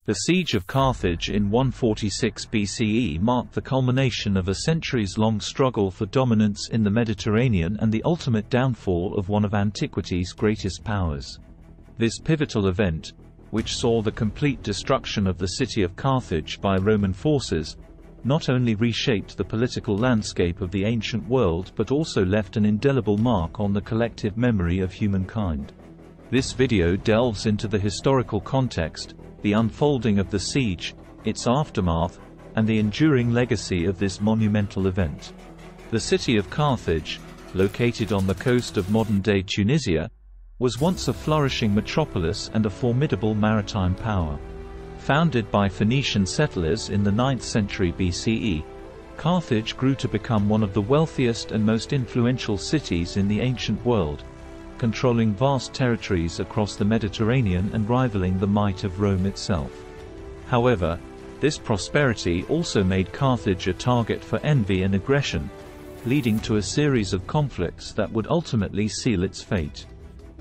The Siege of Carthage in 146 BCE marked the culmination of a centuries-long struggle for dominance in the Mediterranean and the ultimate downfall of one of antiquity's greatest powers. This pivotal event, which saw the complete destruction of the city of Carthage by Roman forces, not only reshaped the political landscape of the ancient world but also left an indelible mark on the collective memory of humankind. This video delves into the historical context, the unfolding of the siege, its aftermath, and the enduring legacy of this monumental event. The city of Carthage, located on the coast of modern-day Tunisia, was once a flourishing metropolis and a formidable maritime power. Founded by Phoenician settlers in the 9th century BCE, Carthage grew to become one of the wealthiest and most influential cities in the ancient world, controlling vast territories across the Mediterranean and rivaling the might of Rome itself. However, this prosperity also made Carthage a target for envy and aggression, leading to a series of conflicts that would ultimately seal its fate.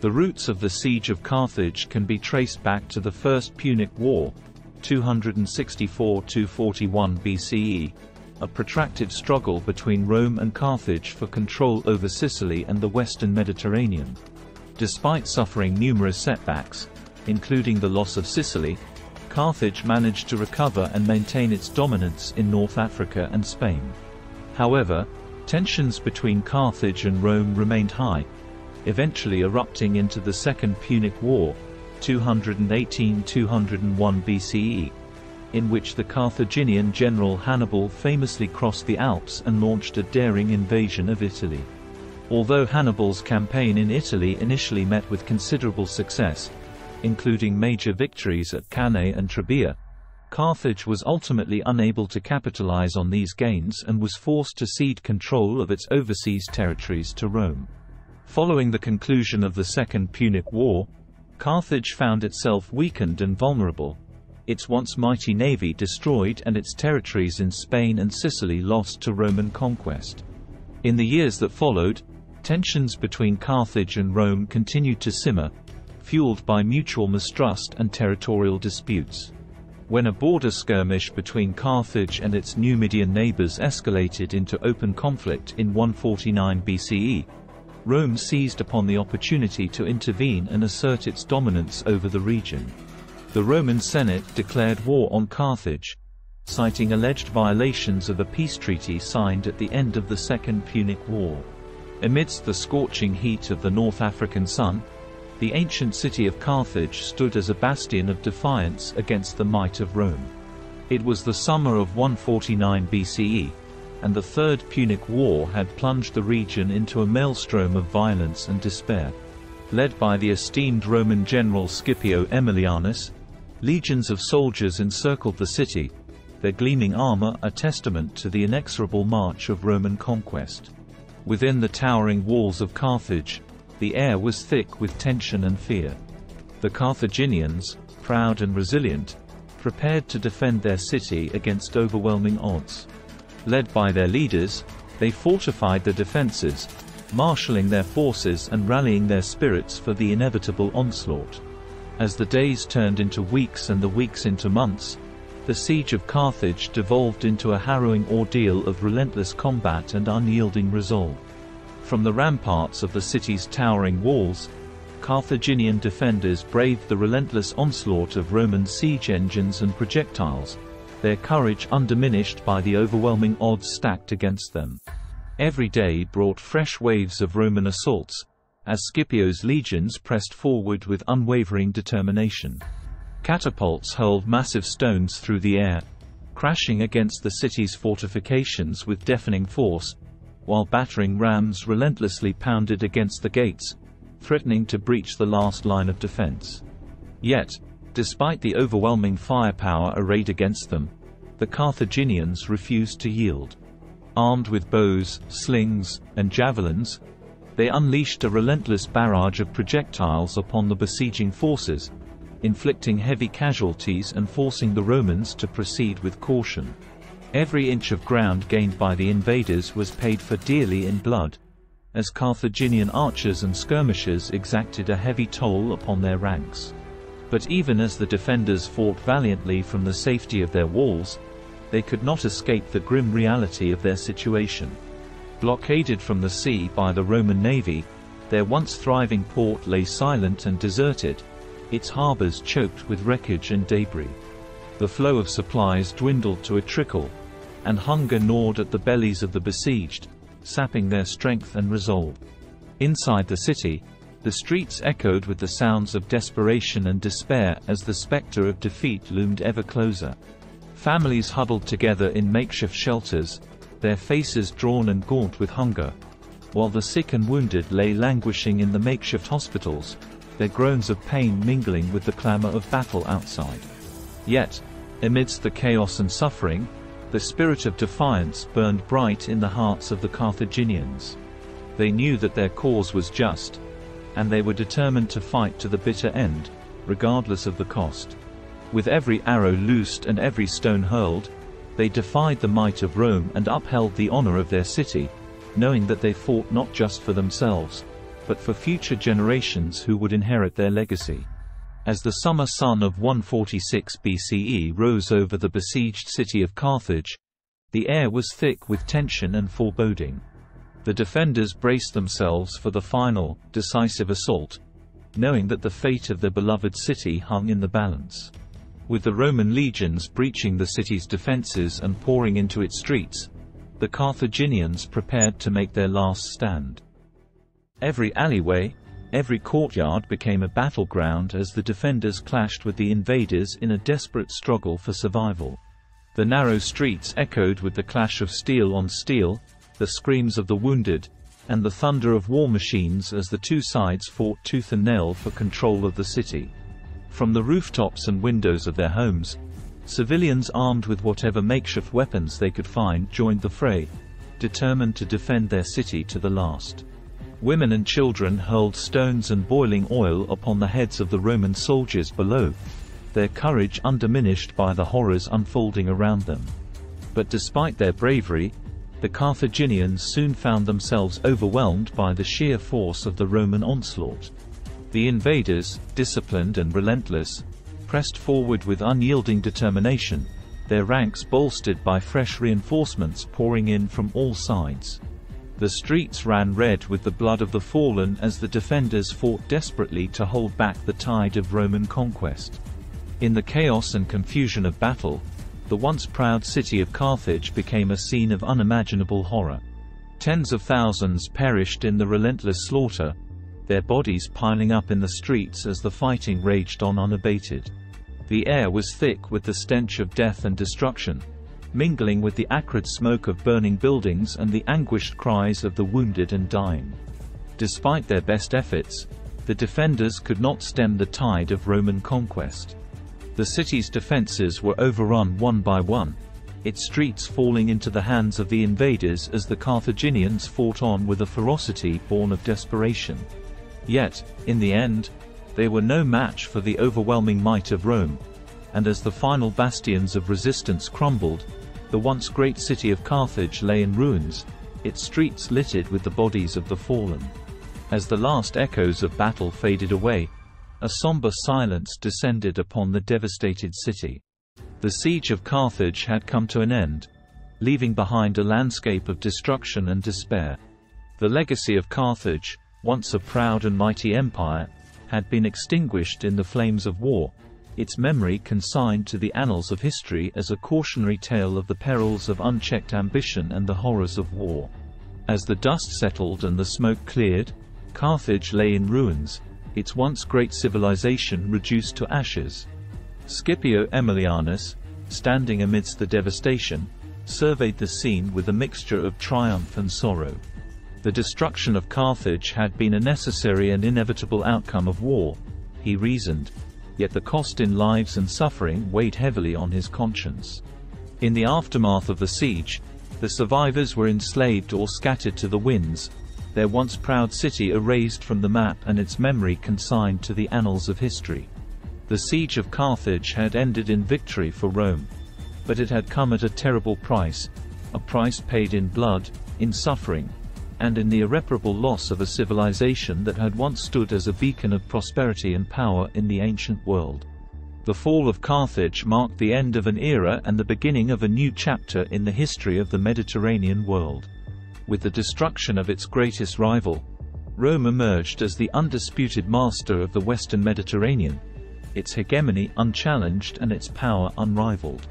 The roots of the Siege of Carthage can be traced back to the First Punic War, 264–41 BCE, a protracted struggle between Rome and Carthage for control over Sicily and the western Mediterranean. Despite suffering numerous setbacks, including the loss of Sicily, Carthage managed to recover and maintain its dominance in North Africa and Spain. However, tensions between Carthage and Rome remained high, eventually erupting into the Second Punic War, 218–201 BCE. In which the Carthaginian general Hannibal famously crossed the Alps and launched a daring invasion of Italy. Although Hannibal's campaign in Italy initially met with considerable success, including major victories at Cannae and Trebia, Carthage was ultimately unable to capitalize on these gains and was forced to cede control of its overseas territories to Rome. Following the conclusion of the Second Punic War, Carthage found itself weakened and vulnerable, its once mighty navy destroyed and its territories in Spain and Sicily lost to Roman conquest. In the years that followed, tensions between Carthage and Rome continued to simmer, fueled by mutual mistrust and territorial disputes. When a border skirmish between Carthage and its Numidian neighbors escalated into open conflict in 149 BCE, Rome seized upon the opportunity to intervene and assert its dominance over the region. The Roman Senate declared war on Carthage, citing alleged violations of a peace treaty signed at the end of the Second Punic War. Amidst the scorching heat of the North African sun, the ancient city of Carthage stood as a bastion of defiance against the might of Rome. It was the summer of 149 BCE, and the Third Punic War had plunged the region into a maelstrom of violence and despair. Led by the esteemed Roman general Scipio Aemilianus, legions of soldiers encircled the city, their gleaming armor a testament to the inexorable march of Roman conquest. Within the towering walls of Carthage, the air was thick with tension and fear. The Carthaginians, proud and resilient, prepared to defend their city against overwhelming odds. Led by their leaders, they fortified the defenses, marshalling their forces and rallying their spirits for the inevitable onslaught. As the days turned into weeks and the weeks into months, the Siege of Carthage devolved into a harrowing ordeal of relentless combat and unyielding resolve. From the ramparts of the city's towering walls, Carthaginian defenders braved the relentless onslaught of Roman siege engines and projectiles, their courage undiminished by the overwhelming odds stacked against them. Every day brought fresh waves of Roman assaults, as Scipio's legions pressed forward with unwavering determination. Catapults hurled massive stones through the air, crashing against the city's fortifications with deafening force, while battering rams relentlessly pounded against the gates, threatening to breach the last line of defense. Yet, despite the overwhelming firepower arrayed against them, the Carthaginians refused to yield. Armed with bows, slings, and javelins, they unleashed a relentless barrage of projectiles upon the besieging forces, inflicting heavy casualties and forcing the Romans to proceed with caution. Every inch of ground gained by the invaders was paid for dearly in blood, as Carthaginian archers and skirmishers exacted a heavy toll upon their ranks. But even as the defenders fought valiantly from the safety of their walls, they could not escape the grim reality of their situation. Blockaded from the sea by the Roman navy, their once thriving port lay silent and deserted, its harbors choked with wreckage and debris. The flow of supplies dwindled to a trickle, and hunger gnawed at the bellies of the besieged, sapping their strength and resolve. Inside the city, the streets echoed with the sounds of desperation and despair as the specter of defeat loomed ever closer. Families huddled together in makeshift shelters, their faces drawn and gaunt with hunger, while the sick and wounded lay languishing in the makeshift hospitals, their groans of pain mingling with the clamor of battle outside. Yet, amidst the chaos and suffering, the spirit of defiance burned bright in the hearts of the Carthaginians. They knew that their cause was just, and they were determined to fight to the bitter end, regardless of the cost. With every arrow loosed and every stone hurled, they defied the might of Rome and upheld the honor of their city, knowing that they fought not just for themselves, but for future generations who would inherit their legacy. As the summer sun of 146 BCE rose over the besieged city of Carthage, the air was thick with tension and foreboding. The defenders braced themselves for the final, decisive assault, knowing that the fate of their beloved city hung in the balance. With the Roman legions breaching the city's defenses and pouring into its streets, the Carthaginians prepared to make their last stand. Every alleyway, every courtyard became a battleground as the defenders clashed with the invaders in a desperate struggle for survival. The narrow streets echoed with the clash of steel on steel, the screams of the wounded, and the thunder of war machines as the two sides fought tooth and nail for control of the city. From the rooftops and windows of their homes, civilians armed with whatever makeshift weapons they could find joined the fray, determined to defend their city to the last. Women and children hurled stones and boiling oil upon the heads of the Roman soldiers below, their courage undiminished by the horrors unfolding around them. But despite their bravery, the Carthaginians soon found themselves overwhelmed by the sheer force of the Roman onslaught. The invaders, disciplined and relentless, pressed forward with unyielding determination, their ranks bolstered by fresh reinforcements pouring in from all sides. The streets ran red with the blood of the fallen as the defenders fought desperately to hold back the tide of Roman conquest. In the chaos and confusion of battle, the once proud city of Carthage became a scene of unimaginable horror. Tens of thousands perished in the relentless slaughter, their bodies piling up in the streets as the fighting raged on unabated. The air was thick with the stench of death and destruction, mingling with the acrid smoke of burning buildings and the anguished cries of the wounded and dying. Despite their best efforts, the defenders could not stem the tide of Roman conquest. The city's defenses were overrun one by one, its streets falling into the hands of the invaders as the Carthaginians fought on with a ferocity born of desperation. Yet, in the end, they were no match for the overwhelming might of Rome, and as the final bastions of resistance crumbled, the once great city of Carthage lay in ruins, its streets littered with the bodies of the fallen. As the last echoes of battle faded away, a somber silence descended upon the devastated city. The siege of Carthage had come to an end, leaving behind a landscape of destruction and despair. The legacy of Carthage, once a proud and mighty empire, had been extinguished in the flames of war, its memory consigned to the annals of history as a cautionary tale of the perils of unchecked ambition and the horrors of war. As the dust settled and the smoke cleared, Carthage lay in ruins, its once great civilization reduced to ashes. Scipio Aemilianus, standing amidst the devastation, surveyed the scene with a mixture of triumph and sorrow. The destruction of Carthage had been a necessary and inevitable outcome of war, he reasoned, yet the cost in lives and suffering weighed heavily on his conscience. In the aftermath of the siege, the survivors were enslaved or scattered to the winds, their once proud city erased from the map and its memory consigned to the annals of history. The siege of Carthage had ended in victory for Rome. But it had come at a terrible price, a price paid in blood, in suffering, and in the irreparable loss of a civilization that had once stood as a beacon of prosperity and power in the ancient world. The fall of Carthage marked the end of an era and the beginning of a new chapter in the history of the Mediterranean world. With the destruction of its greatest rival, Rome emerged as the undisputed master of the Western Mediterranean, its hegemony unchallenged and its power unrivaled.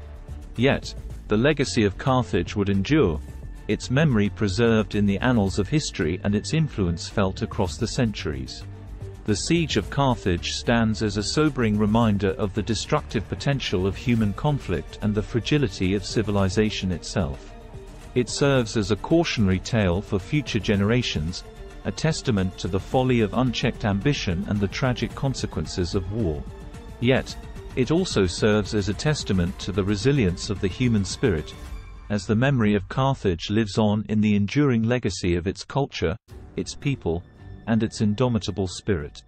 Yet, the legacy of Carthage would endure, its memory preserved in the annals of history and its influence felt across the centuries. The Siege of Carthage stands as a sobering reminder of the destructive potential of human conflict and the fragility of civilization itself. It serves as a cautionary tale for future generations, a testament to the folly of unchecked ambition and the tragic consequences of war. Yet, it also serves as a testament to the resilience of the human spirit, as the memory of Carthage lives on in the enduring legacy of its culture, its people, and its indomitable spirit.